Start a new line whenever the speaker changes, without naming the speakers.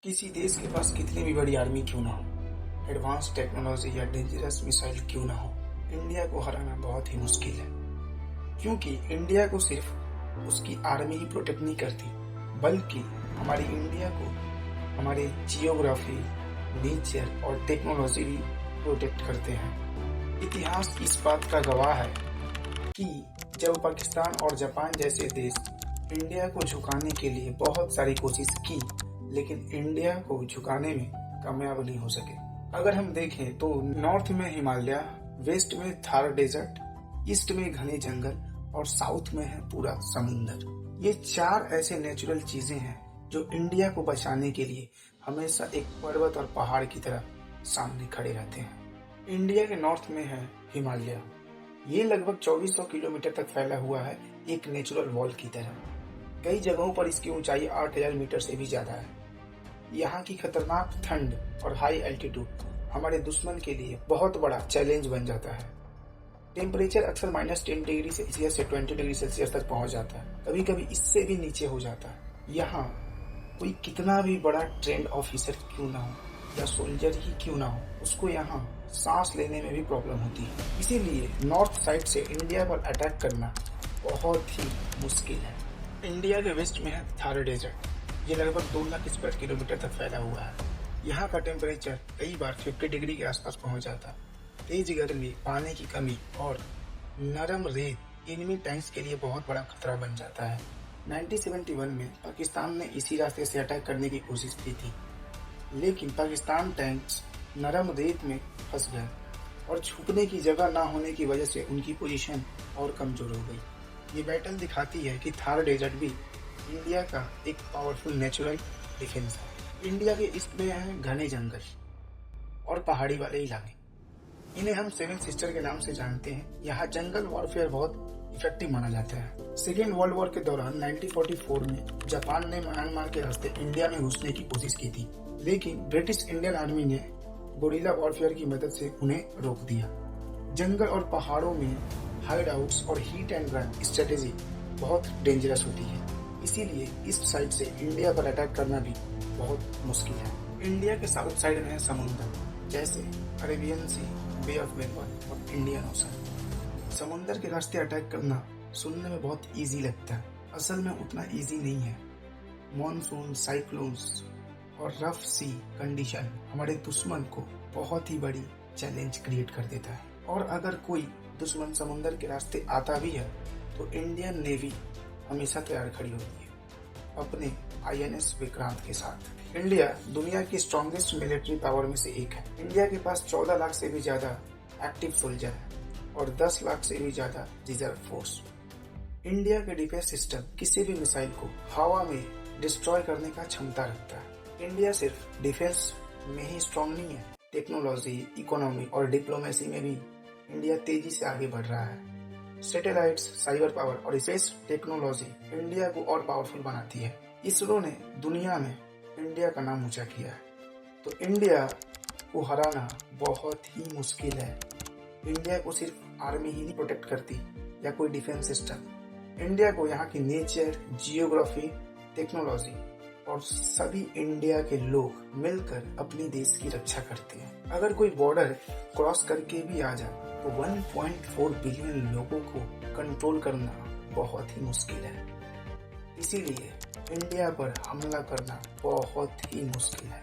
किसी देश के पास कितनी भी बड़ी आर्मी क्यों ना हो, एडवांस टेक्नोलॉजी या डेंजरस मिसाइल क्यों ना हो, इंडिया को हराना बहुत ही मुश्किल है। क्योंकि इंडिया को सिर्फ उसकी आर्मी ही प्रोटेक्ट नहीं करती, बल्कि हमारी इंडिया को हमारे जियोग्राफी, नेचर और टेक्नोलॉजी भी प्रोटेक्ट करते हैं। इतिहास इस बात का गवाह है कि जब पाकिस्तान और जापान जैसे देश इंडिया को झुकाने के लिए बहुत सारी कोशिश की, लेकिन इंडिया को झुकाने में कामयाब नहीं हो सके। अगर हम देखें तो नॉर्थ में हिमालय, वेस्ट में थार डेजर्ट, ईस्ट में घने जंगल और साउथ में है पूरा समुंदर। ये चार ऐसे नेचुरल चीजें हैं जो इंडिया को बचाने के लिए हमेशा एक पर्वत और पहाड़ की तरह सामने खड़े रहते हैं। इंडिया के नॉर्थ में है हिमालय। ये लगभग 2400 किलोमीटर तक फैला हुआ है, एक नेचुरल वॉल की तरह। कई जगहों पर इसकी ऊंचाई 8000 मीटर से भी ज्यादा है। यहाँ की खतरनाक ठंड और हाई एल्टीट्यूड हमारे दुश्मन के लिए बहुत बड़ा चैलेंज बन जाता है। टेम्परेचर अक्सर -10 डिग्री सेल्सियस से 20 डिग्री सेल्सियस तक पहुंच जाता है, कभी कभी इससे भी नीचे हो जाता है। यहाँ कोई कितना भी बड़ा ट्रेंड ऑफिसर क्यों ना हो या सोल्जर ही क्यों ना हो, उसको यहाँ सांस लेने में भी प्रॉब्लम होती है। इसीलिए नॉर्थ साइड से इंडिया पर अटैक करना बहुत ही मुश्किल है। इंडिया के वेस्ट में है थार डेजर्ट। ये लगभग 2 लाख स्क्वायर किलोमीटर तक फैला हुआ है। यहाँ का टेम्परेचर कई बार 50 डिग्री के आसपास पहुंच जाता है। तेज गर्मी, पानी की कमी और नरम रेत एनिमी टैंक्स के लिए बहुत बड़ा खतरा बन जाता है। 1971 में पाकिस्तान ने इसी रास्ते से अटैक करने की कोशिश की थी, लेकिन पाकिस्तान टैंक्स नरम रेत में फंस गए और छुपने की जगह ना होने की वजह से उनकी पोजीशन और कमजोर हो गई। ये बैटल दिखाती है कि थार डेजर्ट भी इंडिया का एक पावरफुल नेचुरल डिफेंस है। इंडिया के ईस्ट में है घने जंगल और पहाड़ी वाले इलाके। इन्हें हम 7 सिस्टर के नाम से जानते हैं। यहाँ जंगल वॉरफेयर बहुत इफेक्टिव माना जाता है। सेकेंड वर्ल्ड वॉर के दौरान 1944 में जापान ने म्यांमार के रास्ते इंडिया में घुसने की कोशिश की थी, लेकिन ब्रिटिश इंडियन आर्मी ने गोरिल्ला वॉरफेयर की मदद से उन्हें रोक दिया। जंगल और पहाड़ों में हाइड आउट्स और हीट एंड रन स्ट्रेटेजी बहुत डेंजरस होती है, इसीलिए इस साइड से इंडिया पर अटैक करना भी बहुत मुश्किल है। इंडिया के साउथ साइड में है समुद्र, जैसे Arabian sea, bay of Bengal और इंडियन ओशन। समुद्र के रास्ते अटैक करना सुनने में बहुत इजी लगता है, असल में उतना इजी नहीं है। मॉनसून, साइक्लोन्स और रफ सी कंडीशन हमारे दुश्मन को बहुत ही बड़ी चैलेंज क्रिएट कर देता है। और अगर कोई दुश्मन समुद्र के रास्ते आता भी है तो इंडियन नेवी हमेशा तैयार खड़ी होती है अपने INS विक्रांत के साथ। इंडिया दुनिया की स्ट्रॉन्गेस्ट मिलिट्री पावर में से एक है। इंडिया के पास 14 लाख से भी ज्यादा एक्टिव सोल्जर है और 10 लाख से भी ज्यादा रिजर्व फोर्स। इंडिया के डिफेंस सिस्टम किसी भी मिसाइल को हवा में डिस्ट्रॉय करने का क्षमता रखता है। इंडिया सिर्फ डिफेंस में ही स्ट्रॉन्ग नहीं है, टेक्नोलॉजी, इकोनॉमी और डिप्लोमेसी में भी इंडिया तेजी से आगे बढ़ रहा है। सैटेलाइट्स, साइबर पावर और स्पेस टेक्नोलॉजी इंडिया को और पावरफुल बनाती है। इसरो ने दुनिया में इंडिया का नाम ऊंचा किया है। तो इंडिया को हराना बहुत ही मुश्किल है। इंडिया को सिर्फ आर्मी ही नहीं प्रोटेक्ट करती या कोई डिफेंस सिस्टम। इंडिया को यहाँ की नेचर, जियोग्राफी, टेक्नोलॉजी और सभी इंडिया के लोग मिलकर अपनी देश की रक्षा करते हैं। अगर कोई बॉर्डर क्रॉस करके भी आ जाए तो 1.4 बिलियन लोगों को कंट्रोल करना बहुत ही मुश्किल है। इसीलिए इंडिया पर हमला करना बहुत ही मुश्किल है।